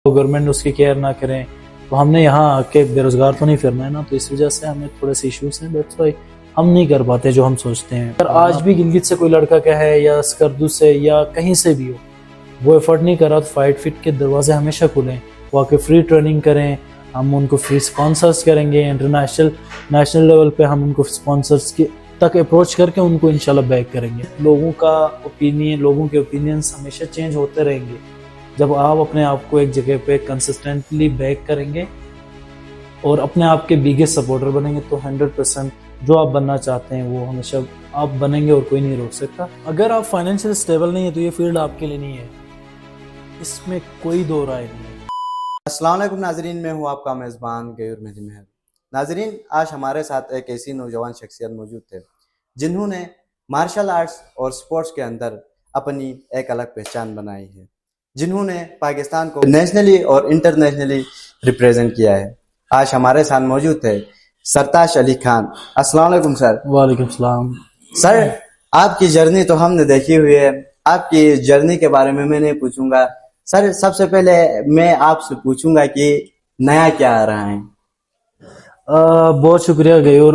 Government اس کی care نہ کریں تو ہم نے یہاں آ کے بے روزگار تو نہیں پھرنا ہے نا. تو اس وجہ سے ہمیں تھوڑے سے ایشوز ہیں. دیٹس وائی ہم نہیں کر پاتے جو ہم سوچتے ہیں. اگر آج بھی گلگت سے کوئی لڑکا کا ہے یا اسکردو سے یا کہیں سے بھی ہو, وہ ایفرٹ نہیں کر رہا تو فائٹ فٹ کے دروازے ہمیشہ کھلیں. وہ آ کے فری ٹریننگ کریں, ہم ان کو فری سپانسرز کریں گے. نیشنل لیول پہ ہم ان کو سپانسرز کی تک اپروچ کر کے ان کو انشاءاللہ بیک کریں گے. لوگوں کے اوپینینز ہمیشہ چینج ہوتے رہیں گے. جب آپ اپنے آپ کو ایک جگہ پہ کنسسٹنٹلی بیک کریں گے اور اپنے آپ کے بگیسٹ سپورٹر بنیں گے تو 100% جو آپ بننا چاہتے ہیں وہ ہمیشہ آپ بنیں گے اور کوئی نہیں روک سکتا. اگر آپ فائنینشیل اسٹیبل نہیں ہے تو یہ فیلڈ آپ کے لیے نہیں ہے, اس میں کوئی دو رائے نہیں ہے. السلام علیکم ناظرین, میں ہوں آپ کا میزبان غیور مہدی مہر. ناظرین, آج ہمارے ساتھ ایک ایسی نوجوان شخصیت موجود تھے جنہوں نے مارشل آرٹس اور سپورٹس کے اندر اپنی ایک الگ پہچان بنائی ہے, جنہوں نے پاکستان کو نیشنلی اور انٹرنیشنلی ریپریزنٹ کیا ہے. آج ہمارے ساتھ موجود تھے سرتاج علی خان. السلام علیکم سر. وعلیکم السلام. سر, آپ کی جرنی تو ہم نے دیکھی ہوئی ہے, آپ کی جرنی کے بارے میں نہیں پوچھوں گا. سر, سب سے پہلے میں آپ سے پوچھوں گا کہ نیا کیا آ رہا ہے؟ بہت شکریہ غیور.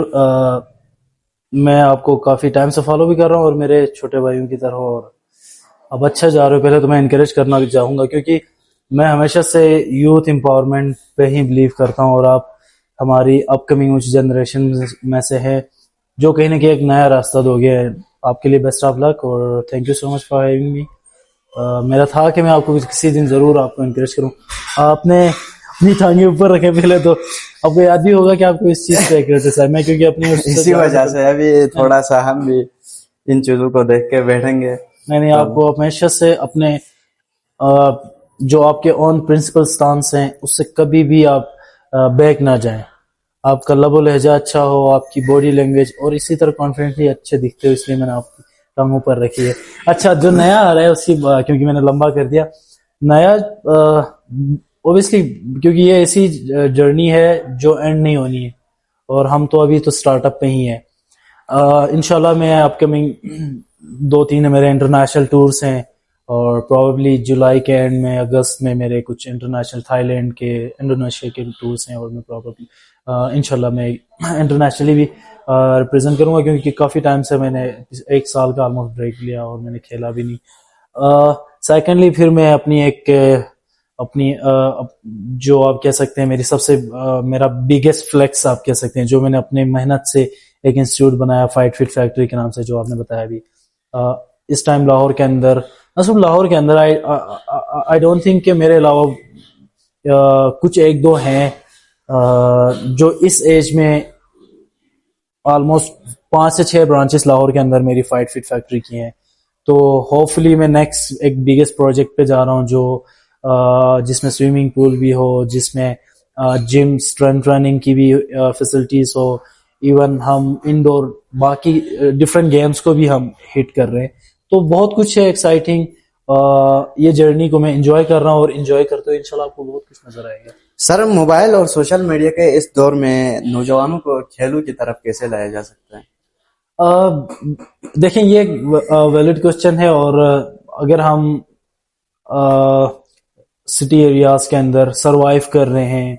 میں آپ کو کافی ٹائم سے فالو بھی کر رہا ہوں اور میرے چھوٹے بھائیوں کی طرح, اور اب اچھا جا رہے ہو. پہلے تو میں انکریج کرنا بھی چاہوں گا کیونکہ میں ہمیشہ سے یوتھ امپاورمنٹ پہ ہی بلیو کرتا ہوں, اور آپ ہماری اپ کمنگ جنریشن میں سے ہے جو کہیں نہ کہیں ایک نیا راستہ دو گے. آپ کے لیے بیسٹ آف لک اور thank you so much for having me. میرا تھا کہ میں آپ کو کسی دن ضرور آپ کو انکریج کروں. آپ نے اپنی ٹانگیں اوپر رکھے پہلے, تو آپ کو یاد بھی ہوگا کہ آپ کو اس چیز پہ کرٹیسائز میں, کیونکہ اپنی اسی وجہ سے ابھی تھوڑا سا ہم بھی ان چیزوں کو دیکھ کے بیٹھیں گے. نہیں, آپ کو ہمیشہ سے اپنے جو آپ کے اون پرنسپل سٹانس ہیں اس سے کبھی بھی آپ بیک نہ جائیں. آپ کا لب و لہجہ اچھا ہو, آپ کی باڈی لینگویج, اور اسی طرح کانفیڈنٹلی اچھے دکھتے ہو, اس لیے میں نے آپ کی ٹانگوں پر رکھی ہے. اچھا, جو نیا آ رہا ہے اس کی, کیونکہ میں نے لمبا کر دیا, نیا اوبیسلی کیونکہ یہ ایسی جرنی ہے جو اینڈ نہیں ہونی ہے, اور ہم تو ابھی تو سٹارٹ اپ پہ ہی ہیں. انشاءاللہ میں اپ کمنگ 2-3 میرے انٹرنیشنل ٹورز ہیں, اور پروبیبلی جولائی کے اینڈ میں, اگست میں میرے کچھ انٹرنیشنل تھائی لینڈ کے, انڈونیشیا کے ٹورز ہیں, اور میں پروبیبلی انشاءاللہ میں انٹرنیشنلی بھی ریپرزینٹ کروں گا, کیونکہ کافی ٹائم سے میں نے 1 سال کا آلموسٹ بریک لیا اور میں نے کھیلا بھی نہیں. سیکنڈلی پھر میں اپنی جو آپ کہہ سکتے ہیں میرا بگیسٹ فلیکس آپ کہہ سکتے ہیں, جو میں نے اپنے محنت سے ایک انسٹیٹیوٹ بنایا فائٹ فٹ فیکٹری کے نام سے, جو آپ نے بتایا بھی. اس ٹائم لاہور کے اندر, صرف لاہور کے اندر, آئی ڈونٹ تھنک کہ میرے علاوہ کچھ 1-2 ہیں جو اس ایج میں آلموسٹ 5 سے 6 برانچز لاہور کے اندر میری فائٹ فٹ فیکٹری کی ہیں. تو ہوپ فلی میں نیکسٹ ایک بگیسٹ پروجیکٹ پہ جا رہا ہوں, جو جس میں سوئمنگ پول بھی ہو, جس میں جم اسٹرینتھ ٹریننگ کی بھی فیسلٹیز ہو, ایون ہم انڈور باقی ڈفرینٹ گیمز کو بھی ہم ہٹ کر رہے ہیں. تو بہت کچھ ہے ایکسائٹنگ. یہ جرنی کو میں انجوائے کر رہا ہوں, اور انجوائے کرتے ہوئے انشاءاللہ آپ کو بہت کچھ نظر آئے گا. سر, موبائل اور سوشل میڈیا کے اس دور میں نوجوانوں کو کھیلوں کی طرف کیسے لایا جا سکتا ہے؟ دیکھیں, یہ ایک ویلڈ کوسچن ہے, اور اگر ہم سٹی ایریاز کے اندر سروائیو کر رہے ہیں,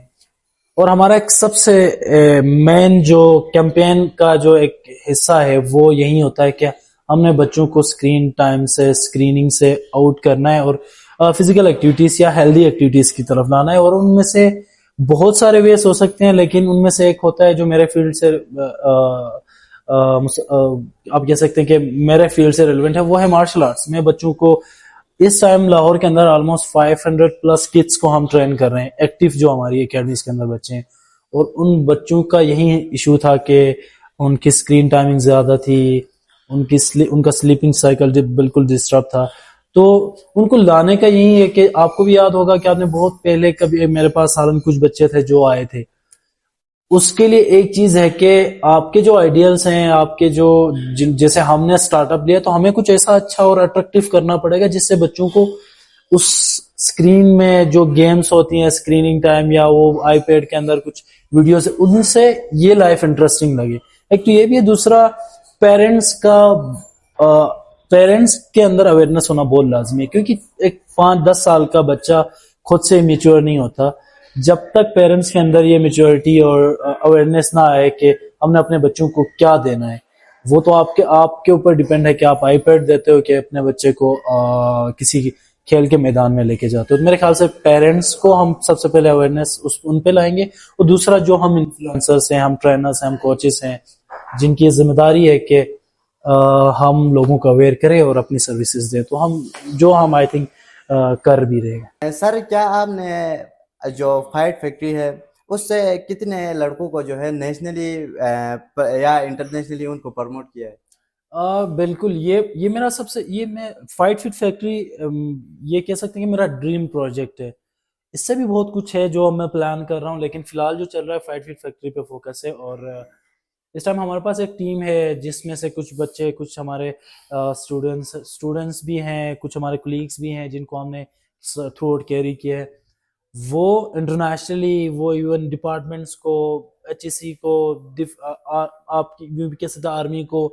اور ہمارا ایک سب سے مین جو کیمپین کا جو ایک حصہ ہے وہ یہی ہوتا ہے کہ ہم نے بچوں کو اسکرین ٹائم سے, اسکریننگ سے آؤٹ کرنا ہے, اور فزیکل ایکٹیویٹیز یا ہیلدی ایکٹیویٹیز کی طرف لانا ہے. اور ان میں سے بہت سارے ویز ہو سکتے ہیں, لیکن ان میں سے ایک ہوتا ہے جو میرے فیلڈ سے آپ کہہ سکتے ہیں کہ میرے فیلڈ سے ریلیونٹ ہے, وہ ہے مارشل آرٹس. میں بچوں کو اس ٹائم لاہور کے اندر آلموسٹ 500+ کڈس کو ہم ٹرین کر رہے ہیں, ایکٹیو جو ہماری اکیڈمیز کے اندر بچے ہیں. اور ان بچوں کا یہی ایشو تھا کہ ان کی اسکرین ٹائمنگ زیادہ تھی, ان کا سلیپنگ سائیکل بالکل ڈسٹرب تھا. تو ان کو لانے کا یہی ہے کہ آپ کو بھی یاد ہوگا کہ آپ نے بہت پہلے کبھی, میرے پاس سالن کچھ بچے تھے جو آئے تھے, اس کے لیے ایک چیز ہے کہ آپ کے جو آئیڈیلز ہیں, آپ کے جو جیسے ہم نے سٹارٹ اپ لیا, تو ہمیں کچھ ایسا اچھا اور اٹریکٹیو کرنا پڑے گا جس سے بچوں کو اس اسکرین میں جو گیمز ہوتی ہیں, اسکریننگ ٹائم, یا وہ آئی پیڈ کے اندر کچھ ویڈیوز, ان سے یہ لائف انٹرسٹنگ لگے. ایک تو یہ بھی ہے, دوسرا پیرنٹس کے اندر اویئرنیس ہونا بہت لازمی ہے, کیونکہ ایک 5-10 سال کا بچہ خود سے میچور نہیں ہوتا. جب تک پیرنٹس کے اندر یہ میچورٹی اور اویئرنیس نہ آئے کہ ہم نے اپنے بچوں کو کیا دینا ہے, وہ تو آپ کے اوپر ڈیپینڈ ہے کہ آپ آئی پیڈ دیتے ہو کہ اپنے بچے کو کسی کھیل کے میدان میں لے کے جاتے ہو. تو میرے خیال سے پیرنٹس کو ہم سب سے پہلے اویئرنیس ان پہ لائیں گے, اور دوسرا جو ہم انفلوئنسرس ہیں, ہم ٹرینرس ہیں, ہم کوچز ہیں, جن کی یہ ذمہ داری ہے کہ ہم لوگوں کو اویئر کریں اور اپنی سروسز دیں, تو ہم آئی تھنک کر بھی رہے ہیں. سر کیا آپ نے جو فائٹ فیکٹری ہے اس سے کتنے لڑکوں کو جو ہے نیشنلی یا انٹرنیشنلی ان کو پروموٹ کیا ہے؟ بالکل, یہ میرا میں فائٹ فٹ فیکٹری یہ کہہ سکتے ہیں کہ میرا ڈریم پروجیکٹ ہے. اس سے بھی بہت کچھ ہے جو میں پلان کر رہا ہوں, لیکن فی الحال جو چل رہا ہے فائٹ فٹ فیکٹری پہ فوکس ہے. اور اس ٹائم ہمارے پاس ایک ٹیم ہے جس میں سے کچھ بچے, کچھ ہمارے اسٹوڈنٹس بھی ہیں, کچھ ہمارے کولیگس بھی ہیں جن کو ہم نے تھرو آؤٹ کیری کیا ہے. وہ انٹرنیشنلی, وہ ایون ڈپارٹمنٹس کو, ایچ ای سی کو, آپ کی کہہ سکتے آرمی کو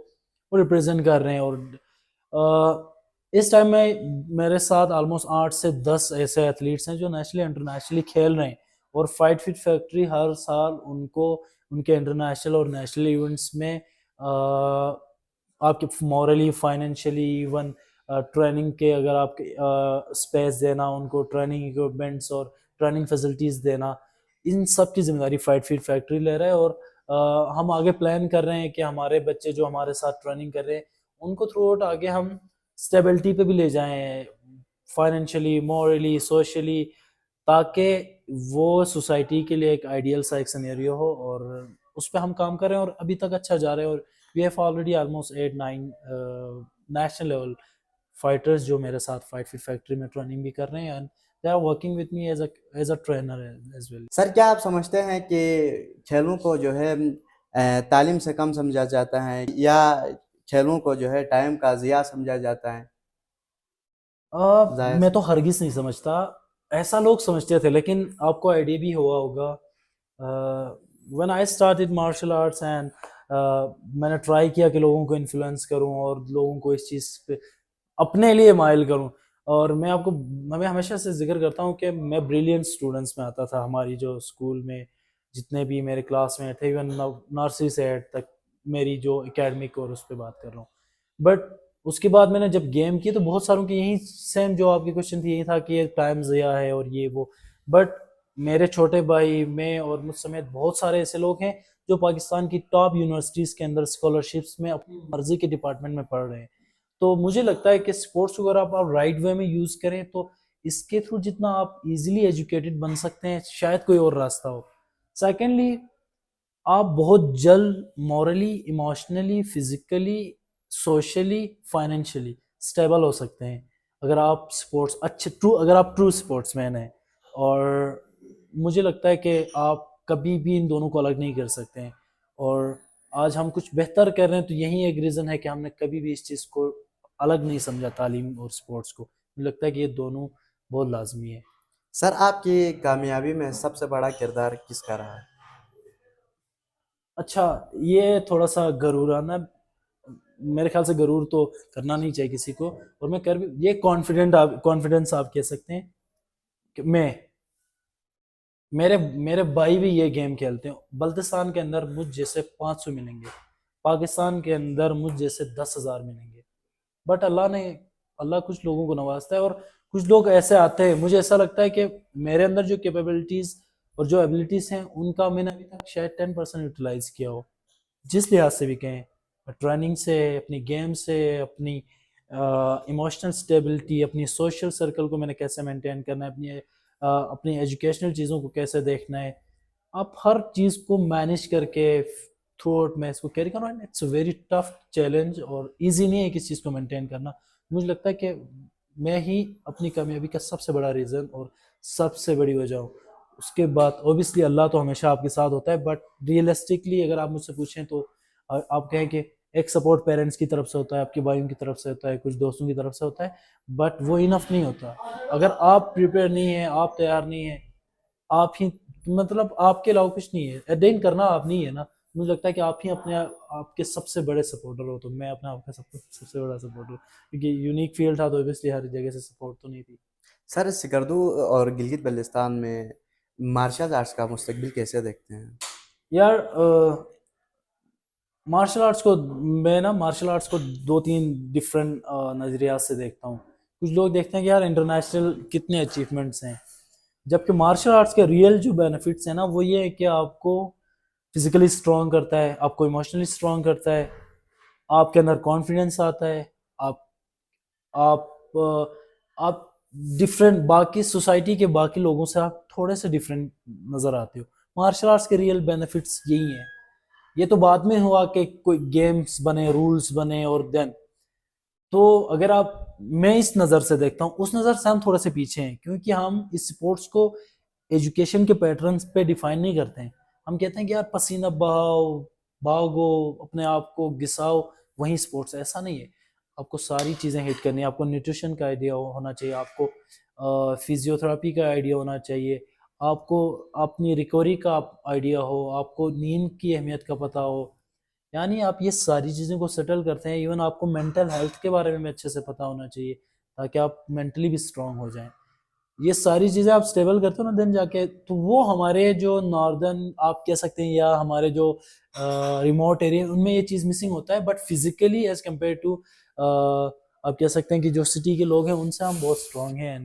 وہ ریپرزینٹ کر رہے ہیں. اور اس ٹائم میں میرے ساتھ آلموسٹ 8 سے 10 ایسے ایتھلیٹس ہیں جو نیشنلی انٹرنیشنلی کھیل رہے ہیں, اور فائٹ فٹ فیکٹری ہر سال ان کو ان کے انٹرنیشنل اور نیشنل ایونٹس میں آپ کے مورلی, فائنینشلی, ایون ٹریننگ کے, اگر آپ اسپیس دینا ان کو, ٹریننگ اکوپمنٹس اور ٹریننگ فیسلٹیز دینا, ان سب کی ذمہ داری فائٹ فٹ فیکٹری لے رہا ہے. اور ہم آگے پلان کر رہے ہیں کہ ہمارے بچے جو ہمارے ساتھ ٹریننگ کر رہے ہیں ان کو تھرو آؤٹ آگے ہم اسٹیبلٹی پہ بھی لے جائیں, فائنینشلی, مورلی, سوشلی, تاکہ وہ سوسائٹی کے لیے ایک آئیڈیل سا ایک سینیریو ہو. اور اس پہ ہم کام کر رہے ہیں اور ابھی تک اچھا جا رہے ہیں. اور we have already almost 8-9 national level fighters جو میرے ساتھ فائٹ فٹ فیکٹری میں ٹریننگ بھی کر رہے ہیں, and they are working with me as a trainer as well. Sir کیا آپ سمجھتے ہیں کہ کھیلوں کو جو ہے تعلیم سے کم سمجھا جاتا ہے, یا کھیلوں کو جو ہے ٹائم کا ضیاع سمجھا جاتا ہے؟ میں تو ہرگز نہیں سمجھتا, ایسا لوگ سمجھتے تھے, لیکن آپ کو آئیڈیا بھی ہوا ہوگا when I started martial arts and میں نے ٹرائی کیا کہ لوگوں کو انفلوئنس کروں اور لوگوں کو اس چیز پہ اپنے لیے مائل کروں. اور میں ہمیشہ سے ذکر کرتا ہوں کہ میں بریلینٹ اسٹوڈنٹس میں آتا تھا. ہماری جو اسکول میں جتنے بھی میرے کلاس میں تھے, ایون نرسری سے 8 تک میری جو اکیڈمک اور اس پہ بات کر رہا ہوں. بٹ اس کے بعد میں نے جب گیم کی تو بہت ساروں کی یہی سیم جو آپ کی کوشچن تھی, یہی تھا کہ یہ ٹائم ضیاع ہے اور یہ وہ. بٹ میرے چھوٹے بھائی, میں اور مجھ سمیت بہت سارے ایسے لوگ ہیں جو پاکستان کی ٹاپ یونیورسٹیز کے اندر اسکالرشپس میں اپنی مرضی کے ڈپارٹمنٹ میں پڑھ رہے ہیں. تو مجھے لگتا ہے کہ اسپورٹس کو اگر آپ رائٹ وے میں یوز کریں تو اس کے تھرو جتنا آپ ایزیلی ایجوکیٹڈ بن سکتے ہیں, شاید کوئی اور راستہ ہو. سیکنڈلی, آپ بہت جلد morally, emotionally, physically, socially, financially stable ہو سکتے ہیں اگر آپ اسپورٹس اگر آپ ٹرو اسپورٹس مین ہیں. اور مجھے لگتا ہے کہ آپ کبھی بھی ان دونوں کو الگ نہیں کر سکتے ہیں. اور آج ہم کچھ بہتر کر رہے ہیں تو یہی ایک ریزن ہے کہ ہم نے کبھی بھی اس چیز کو الگ نہیں سمجھا, تعلیم اور اسپورٹس کو. مجھے لگتا ہے کہ یہ دونوں بہت لازمی ہے. سر آپ کی کامیابی میں سب سے بڑا کردار کس کا رہا ہے؟ اچھا, یہ تھوڑا سا غرورانہ, میرے خیال سے غرور تو کرنا نہیں چاہیے کسی کو, اور میں یہ کانفیڈنس آپ کہہ سکتے ہیں کہ میرے بھائی بھی یہ گیم کھیلتے ہیں. بلتستان کے اندر مجھ جیسے 500 ملیں گے, پاکستان کے اندر مجھ جیسے 10,000 ملیں گے. بٹ اللہ کچھ لوگوں کو نوازتا ہے, اور کچھ لوگ ایسے آتے ہیں, مجھے ایسا لگتا ہے کہ میرے اندر جو کیپیبلٹیز اور جو ایبلٹیز ہیں ان کا میں نے ابھی تک شاید 10% یوٹیلائز کیا ہو, جس لحاظ سے بھی کہیں, ٹریننگ سے, اپنی گیم سے, اپنی ایموشنل سٹیبلٹی, اپنی سوشل سرکل کو میں نے کیسے مینٹین کرنا ہے, اپنی ایجوکیشنل چیزوں کو کیسے دیکھنا ہے. آپ ہر چیز کو مینیج کر کے تھرو آؤٹ میں اس کو کیری کرنا, it's a very tough challenge, اور ایزی نہیں ہے کسی چیز کو مینٹین کرنا. مجھے لگتا ہے کہ میں ہی اپنی کامیابی کا سب سے بڑا ریزن اور سب سے بڑی وجہ ہوں. اس کے بعد اوبیسلی اللہ تو ہمیشہ آپ کے ساتھ ہوتا ہے, بٹ ریئلسٹکلی اگر آپ مجھ سے پوچھیں تو آپ کہیں کہ ایک سپورٹ پیرنٹس کی طرف سے ہوتا ہے, آپ کے بھائیوں کی طرف سے ہوتا ہے, کچھ دوستوں کی طرف سے ہوتا ہے, بٹ وہ انف نہیں ہوتا. اگر آپ پریپیئر نہیں ہیں, آپ تیار نہیں ہیں, آپ ہی مطلب آپ کے علاوہ کچھ نہیں ہے, اٹین کرنا آپ نہیں ہے نا. مجھے لگتا ہے کہ آپ ہی آپ کے سب سے بڑے سپورٹر ہو. تو میں اپنے آپ کا سب سے بڑا سپورٹر, کیونکہ یونیک فیلڈ تھا تو اوبیسلی ہر جگہ سے سپورٹ تو نہیں تھی. سر سکردو اور گلگت بلتستان میں مارشل آرٹس کا مستقبل کیسے دیکھتے ہیں؟ یار مارشل آرٹس کو میں نا مارشل آرٹس کو دو تین ڈفرینٹ نظریات سے دیکھتا ہوں. کچھ لوگ دیکھتے ہیں کہ یار انٹرنیشنل کتنے اچیومنٹس ہیں، جبکہ مارشل آرٹس کے ریئل جو بینیفٹس ہیں نا وہ یہ ہے کہ آپ کو فزیکلی اسٹرانگ کرتا ہے، آپ کو ایموشنلی اسٹرانگ کرتا ہے، آپ کے اندر کانفیڈنس آتا ہے، آپ آپ آپ ڈفرینٹ باقی سوسائٹی کے باقی لوگوں سے آپ تھوڑے سے ڈفرینٹ نظر آتے ہو. مارشل آرٹس کے ریئل بینیفٹس یہی ہیں. یہ تو بعد میں ہوا کہ کوئی گیمز بنے، رولز بنے، اور دین تو اگر آپ میں اس نظر سے دیکھتا ہوں، اس نظر سے ہم تھوڑے سے پیچھے ہیں، کیونکہ ہم اس سپورٹس کو ایجوکیشن کے پیٹرنز پہ ڈیفائن نہیں کرتے ہیں. ہم کہتے ہیں کہ یار پسینہ بہاؤ، بھاگو، اپنے آپ کو گھساؤ، وہیں سپورٹس ہے. ایسا نہیں ہے. آپ کو ساری چیزیں ہٹ کرنی ہے. آپ کو نیوٹریشن کا آئیڈیا ہونا چاہیے، آپ کو فزیو تھراپی کا آئیڈیا ہونا چاہیے، آپ کو اپنی ریکوری کا آئیڈیا ہو، آپ کو نیند کی اہمیت کا پتہ ہو. یعنی آپ یہ ساری چیزوں کو سیٹل کرتے ہیں. ایون آپ کو مینٹل ہیلتھ کے بارے میں اچھے سے پتہ ہونا چاہیے تاکہ آپ مینٹلی بھی اسٹرانگ ہو جائیں. یہ ساری چیزیں آپ اسٹیبل کرتے ہو نا دن جا کے، تو وہ ہمارے جو ناردرن آپ کہہ سکتے ہیں یا ہمارے جو ریموٹ ایریا ان میں یہ چیز مسنگ ہوتا ہے. But physically as compare to آپ کہہ سکتے ہیں کہ جو سٹی کے لوگ ہیں ان سے ہم بہت اسٹرانگ ہیں،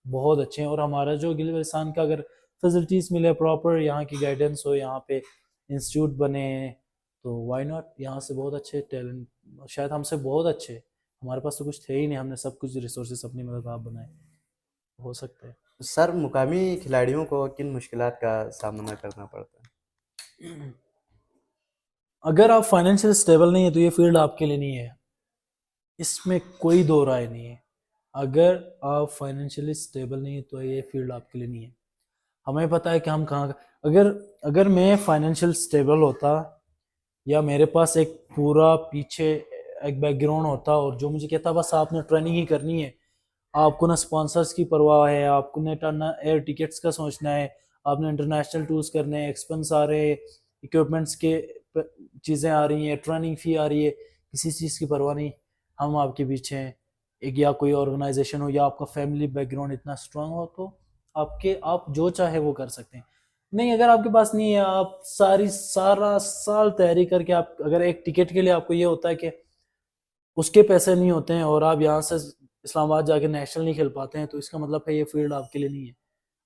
بہت اچھے ہیں. اور ہمارا جو گلگت بلتستان کا اگر فیسلٹیز ملے پراپر، یہاں کی گائیڈنس ہو، یہاں پہ انسٹیٹیوٹ بنے، تو وائی ناٹ. یہاں سے بہت اچھے ٹیلنٹ، شاید ہم سے بہت اچھے، ہمارے پاس تو کچھ تھے ہی نہیں، ہم نے سب کچھ ریسورسز اپنی مدد آپ بنائے. ہو سکتا ہے. سر مقامی کھلاڑیوں کو کن مشکلات کا سامنا کرنا پڑتا ہے؟ اگر آپ فائنینشیل اسٹیبل نہیں ہے تو یہ فیلڈ آپ کے لیے نہیں ہے، اس میں کوئی دو رائے نہیں ہے. اگر آپ فائنینشیلی اسٹیبل نہیں ہے تو یہ فیلڈ آپ کے لیے نہیں ہے. ہمیں پتہ ہے کہ ہم کہاں اگر میں فائنینشیل اسٹیبل ہوتا یا میرے پاس ایک پورا پیچھے ایک بیک گراؤنڈ ہوتا اور جو مجھے کہتا بس آپ نے ٹریننگ ہی کرنی ہے، آپ کو نہ اسپانسرس کی پرواہ ہے، آپ کو نہ ایئر ٹکٹس کا سوچنا ہے، آپ نے انٹرنیشنل ٹورس کرنے ہیں، ایکسپنس آ رہے ہیں، اکوپمنٹس کے چیزیں آ رہی ہیں، ٹریننگ فی آ رہی ہے، کسی چیز کی پرواہ نہیں، ہم آپ کے پیچھے ہیں. ایک یا کوئی آرگنائزیشن ہو یا آپ کا فیملی بیک گراؤنڈ اتنا اسٹرانگ ہو تو آپ جو چاہے وہ کر سکتے ہیں. نہیں، اگر آپ کے پاس نہیں ہے، آپ سارا سال تیاری کر کے آپ اگر ایک ٹکٹ کے لیے آپ کو یہ ہوتا ہے کہ اس کے پیسے نہیں ہوتے ہیں اور آپ یہاں سے اسلام آباد جا کے نیشنل نہیں کھیل پاتے ہیں، تو اس کا مطلب ہے یہ فیلڈ آپ کے لیے نہیں ہے.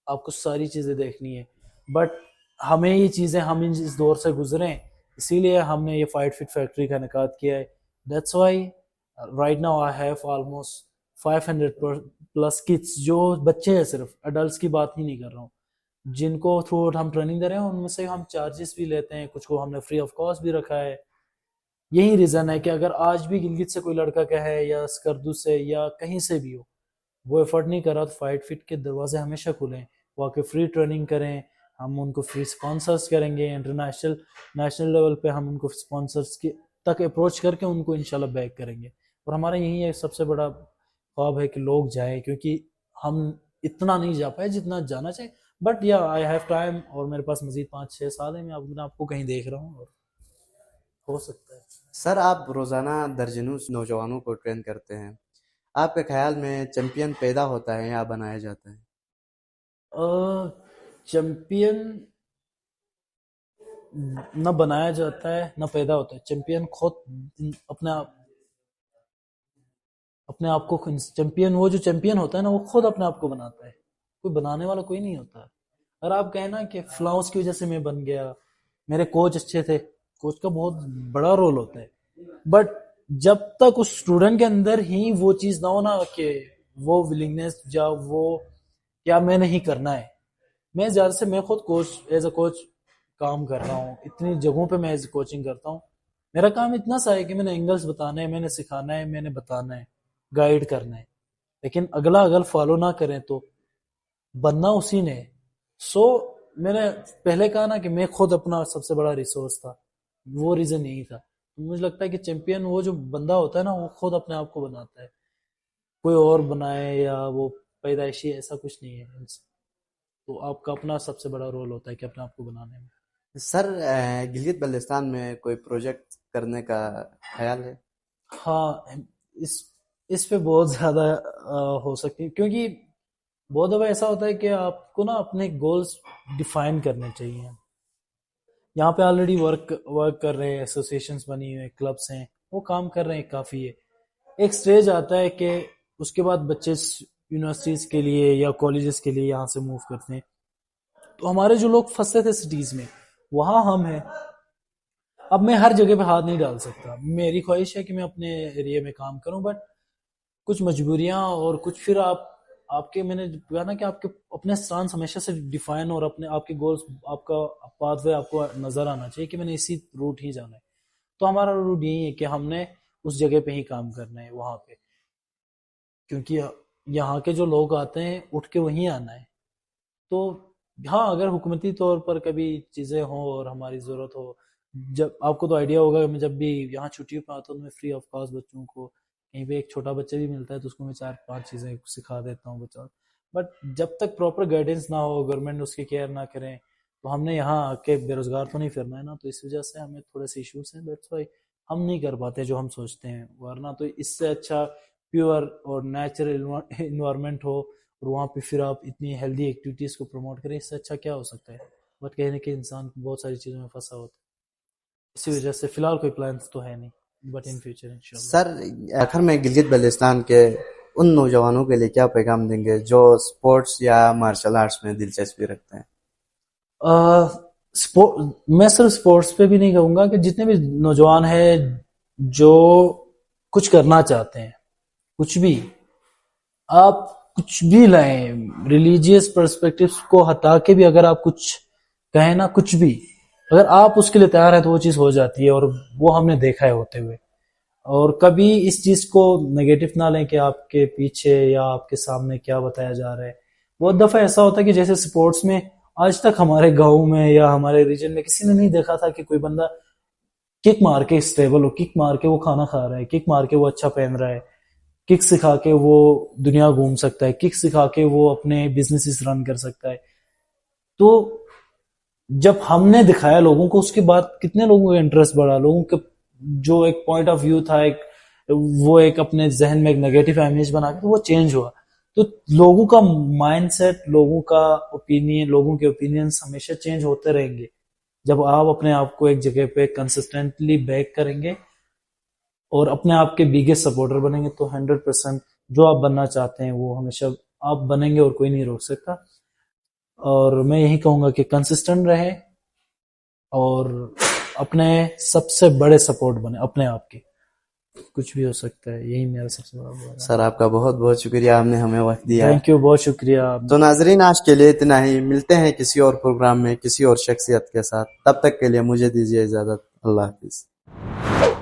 آپ کو ساری چیزیں دیکھنی ہے. بٹ ہمیں یہ چیزیں ہم اس دور سے گزریں، اسی لیے ہم نے یہ فائٹ فٹ فیکٹری کا انعقاد کیا ہے. That's why right now I have almost 500+ kids, جو بچے ہیں، صرف اڈلٹس کی بات ہی نہیں کر رہا ہوں، جن کو تھرو آؤٹ ہم ٹریننگ دے رہے ہیں. ان میں سے ہم چارجز بھی لیتے ہیں، کچھ کو ہم نے فری آف کاسٹ بھی رکھا ہے. یہی ریزن ہے کہ اگر آج بھی گلگت سے کوئی لڑکا کہے یا سکردو سے یا کہیں سے بھی ہو وہ ایفرٹ نہیں کر رہا، تو فائٹ فٹ کے دروازے ہمیشہ کھلیں. وہ آ کے فری ٹریننگ کریں، ہم ان کو فری اسپانسرس کریں گے. نیشنل لیول پہ ہم ان کو اسپانسرس تک اپروچ کر کے ان کو انشاءاللہ بیک کریں گے. اور ہمارا یہی ہے سب سے بڑا خواب ہے کہ لوگ جائیں، کیونکہ ہم اتنا نہیں جا پائے جتنا جانا چاہیے. بٹ یا آئی ہیو ٹائم، اور میرے پاس مزید 5-6 سال ہے. میں آپ کو کہیں دیکھ رہا ہوں اور ہو سکتا ہے. سر آپ روزانہ درجنوں نوجوانوں کو ٹرین کرتے ہیں، آپ کے خیال میں چیمپئن پیدا ہوتا ہے یا بنایا جاتا ہے؟ چیمپئن نہ بنایا جاتا ہے نہ پیدا ہوتا ہے. چیمپئن خود اپنے آپ کو چیمپئن، وہ جو چیمپئن ہوتا ہے نا وہ خود اپنے آپ کو بناتا ہے، کوئی بنانے والا کوئی نہیں ہوتا. اگر آپ کہیں نا کہ فلاں اس کی وجہ سے میں بن گیا، میرے کوچ اچھے تھے، کوچ کا بہت بڑا رول ہوتا ہے. بٹ جب تک اس اسٹوڈنٹ کے اندر ہی وہ چیز نہ ہونا کہ وہ ولنگنس یا وہ کیا میں نہیں کرنا ہے. میں زیادہ سے میں خود کوچ ایز اے کوچ کام کر رہا ہوں، اتنی جگہوں پہ میں ایز اے کوچنگ کرتا ہوں. میرا کام اتنا سا ہے کہ میں نے اینگلس بتانا ہے، میں نے سکھانا ہے، میں نے بتانا ہے، گائیڈ کرنا ہے. لیکن اگلا فالو نہ کریں تو بننا اسی نے. میں نے پہلے کہا نا کہ میں خود اپنا سب سے بڑا ریسورس تھا، وہ ریزن یہی تھا. مجھے لگتا ہے کہ چیمپئن وہ جو بندہ ہوتا ہے نا وہ خود اپنے آپ کو بناتا ہے، کوئی اور بنائے یا وہ پیدائشی، ایسا کچھ نہیں ہے. تو آپ کا اپنا سب سے بڑا رول ہوتا ہے کہ اپنے آپ کو بنانے میں. سر گلگت بلتستان میں کوئی پروجیکٹ کرنے کا خیال ہے؟ ہاں، اس پہ بہت زیادہ ہو سکتی، کیونکہ بہت دفعہ ایسا ہوتا ہے کہ آپ کو نا اپنے گولز ڈیفائن کرنے چاہیے. یہاں پہ آلریڈی ورک کر رہے ہیں, ایسوسیشنز بنی ہوئے, کلبس ہیں, وہ کام کر رہے ہیں, کافی ہے. ایک سٹیج آتا ہے کہ اس کے بعد بچے یونیورسٹیز کے لیے یا کالجز کے لیے یہاں سے موو کرتے ہیں. تو ہمارے جو لوگ پھنسے تھے سٹیز میں, وہاں ہم ہیں. اب میں ہر جگہ پہ ہاتھ نہیں ڈال سکتا. میری خواہش ہے کہ میں اپنے ایریے میں کام کروں, بٹ کچھ مجبوریاں اور کچھ پھر آپ کے, میں نے کہا نا کہ آپ کے اپنے سٹانس ہمیشہ سے ڈیفائن اور اپنے آپ کے گولز, آپ کا پاتھ وے آپ کو نظر آنا چاہیے کہ میں نے اسی روٹ ہی جانا ہے. تو ہمارا روٹ یہی ہے کہ ہم نے اس جگہ پہ ہی کام کرنا ہے, وہاں پہ, کیونکہ یہاں کے جو لوگ آتے ہیں اٹھ کے وہیں آنا ہے. تو ہاں, اگر حکومتی طور پر کبھی چیزیں ہوں اور ہماری ضرورت ہو, جب آپ کو تو آئیڈیا ہوگا کہ میں جب بھی یہاں چھٹیوں پہ آتا ہوں میں فری آف کاسٹ بچوں کو, کہیں پہ ایک چھوٹا بچہ بھی ملتا ہے تو اس کو میں 4-5 چیزیں سکھا دیتا ہوں بچہ. بٹ جب تک پراپر گائیڈنس نہ ہو, گورنمنٹ اس کی کیئر نہ کریں, تو ہم نے یہاں آ کے بے روزگار تو نہیں پھرنا ہے نا. تو اس وجہ سے ہمیں تھوڑے سے ایشوز ہیں, دیٹس وائی ہم نہیں کر پاتے جو ہم سوچتے ہیں. ورنہ تو اس سے اچھا پیور اور نیچرل انوائرمنٹ ہو اور وہاں پہ پھر آپ اتنی ہیلدی ایکٹیویٹیز کو پروموٹ کریں, اس سے اچھا کیا ہو سکتا ہے. بٹ کہنے کہ انسان بہت ساری چیزوں میں پھنسا ہوتا ہے. اسی وجہ سے فی الحال کوئی پلانس تو ہے نہیں, بٹ ان فیوچر انشاءاللہ. سر آخر میں گلگت بلتستان کے ان نوجوانوں کے لیے کیا پیغام دیں گے جو سپورٹس یا مارشل آرٹس میں دلچسپی رکھتے ہیں؟ میں صرف سپورٹس پہ بھی نہیں کہوں گا, کہ جتنے بھی نوجوان ہیں جو کچھ کرنا چاہتے ہیں, کچھ بھی آپ کچھ بھی لائیں, ریلیجیس پرسپیکٹیوز کو ہٹا کے بھی اگر آپ کچھ کہیں نا, کچھ بھی اگر آپ اس کے لیے تیار ہیں تو وہ چیز ہو جاتی ہے, اور وہ ہم نے دیکھا ہے ہوتے ہوئے. اور کبھی اس چیز کو نگیٹو نہ لیں کہ آپ کے پیچھے یا آپ کے سامنے کیا بتایا جا رہا ہے. بہت دفعہ ایسا ہوتا ہے کہ جیسے سپورٹس میں آج تک ہمارے گاؤں میں یا ہمارے ریجن میں کسی نے نہیں دیکھا تھا کہ کوئی بندہ کک مار کے اسٹیبل ہو, کک مار کے وہ کھانا کھا رہا ہے, کک مار کے وہ اچھا پہن رہا ہے, کک سکھا کے وہ دنیا گھوم سکتا ہے, کک سکھا کے وہ اپنے بزنس رن کر سکتا ہے. تو جب ہم نے دکھایا لوگوں کو, اس کے بعد کتنے لوگوں کا انٹرسٹ بڑھا, لوگوں کے جو ایک پوائنٹ آف ویو تھا, وہ ایک اپنے ذہن میں ایک نیگیٹو امیج بنا کے وہ چینج ہوا. تو لوگوں کا مائنڈ سیٹ, لوگوں کا اوپینین, لوگوں کے اوپینینز ہمیشہ چینج ہوتے رہیں گے جب آپ اپنے آپ کو ایک جگہ پہ کنسسٹنٹلی بیک کریں گے اور اپنے آپ کے بگیسٹ سپورٹر بنیں گے. تو 100% جو آپ بننا چاہتے ہیں وہ ہمیشہ آپ بنیں گے اور کوئی نہیں روک سکتا. اور میں یہی کہوں گا کہ کنسسٹنٹ رہیں اور اپنے سب سے بڑے سپورٹ بنے اپنے آپ کے. کچھ بھی ہو سکتا ہے, یہی میرا سب سے بڑا بات ہے. سر آپ کا بہت بہت شکریہ, آپ نے ہمیں وقت دیا. تھینک یو, بہت شکریہ. تو ناظرین آج کے لیے اتنا ہی, ملتے ہیں کسی اور پروگرام میں کسی اور شخصیت کے ساتھ. تب تک کے لیے مجھے دیجیے اجازت. اللہ حافظ.